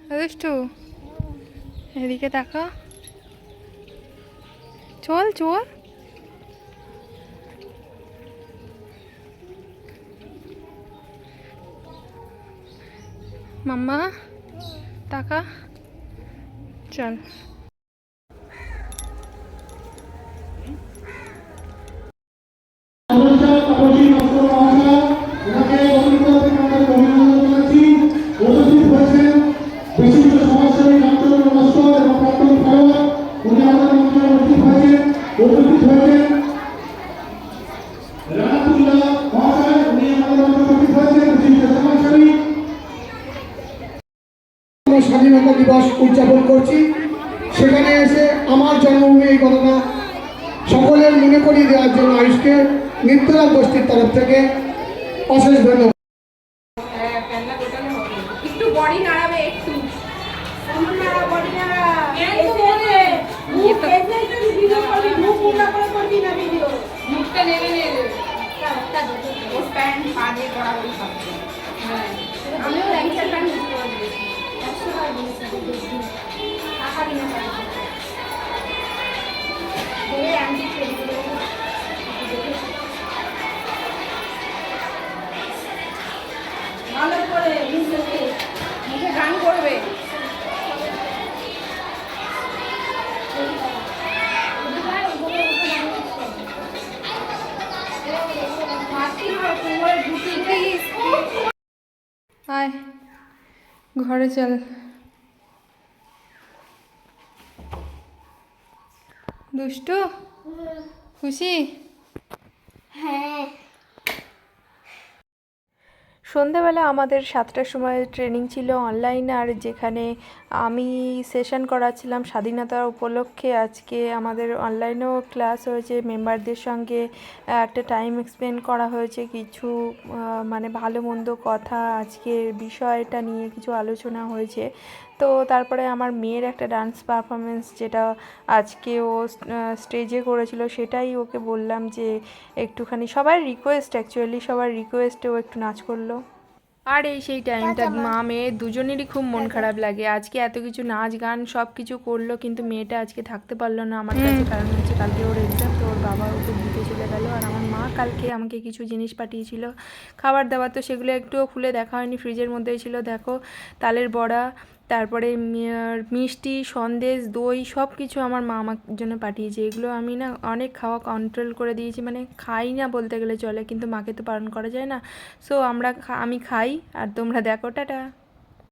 দুষ্টু, এদিকে তাকা, চল চল। মাম্মা তাকা, চল। স্বাধীনতা দিবস উদযাপন করছি, সেখানে এসে আমার জন্মভূমি এই ঘটনা সকলের মনে করিয়ে দেওয়ার জন্য আয়ুষকে নৃত্যরাজ গোষ্ঠীর তরফ থেকে অশেষ ধন্যবাদ। একটু বডি নাড়াবে, একটু বডি নাড়া। মুখটা নেড়ে নেড়ে ওর প্যান্ট পা দিয়ে কড়াকড়ি খাচ্ছে। আমিও ল্যাংচার প্যান্ট ইউজ করে দিয়েছি, 100 টাকা দিয়েছি, টাকা দিনে আন্টি ভালো করে মুখে গান করবে। আয় ঘরে চল। দুষ্টু, খুশি? হ্যাঁ। সন্ধেবেলা আমাদের 7টার সময় ট্রেনিং ছিল অনলাইন, আর যেখানে আমি সেশন করাচ্ছিলাম স্বাধীনতা উপলক্ষে। আজকে আমাদের অনলাইনেও ক্লাস হয়েছে, মেম্বারদের সঙ্গে একটা টাইম স্পেন্ড করা হয়েছে, কিছু মানে ভালো মন্দ কথা, আজকের বিষয়টা নিয়ে কিছু আলোচনা হয়েছে। তো তারপরে আমার মেয়ের একটা ডান্স পারফরমেন্স, যেটা আজকে ও স্টেজে করেছিল, সেটাই ওকে বললাম যে একটুখানি, সবার রিকোয়েস্ট, অ্যাকচুয়ালি সবার রিকোয়েস্টে ও একটু নাচ করলো। আর এই সেই টাইমটা মা মেয়ে দুজনেরই খুব মন খারাপ লাগে। আজকে এত কিছু নাচ গান সব কিছু করলো, কিন্তু মেয়েটা আজকে থাকতে পারলো না আমার কাছে, কারণ হচ্ছে কালকে ওর এক্সাম, তো ওর বাবা ওকে দিতে চলে গেল। আর আমার মা কালকে আমাকে কিছু জিনিস পাঠিয়েছিল খাবার দাবার, তো সেগুলো একটুও খুলে দেখা হয়নি, ফ্রিজের মধ্যেই ছিল। দেখো, তালের বড়া, তারপরে মিষ্টি, সন্দেশ, দই, সব কিছু আমার মা আমার জন্য পাঠিয়েছে। এগুলো আমি না অনেক খাওয়া কন্ট্রোল করে দিয়েছি, মানে খাই না বলতে গেলে চলে, কিন্তু মাকে তো বারণ করা যায় না। সো আমি খাই, আর তোমরা দেখো, টাটা।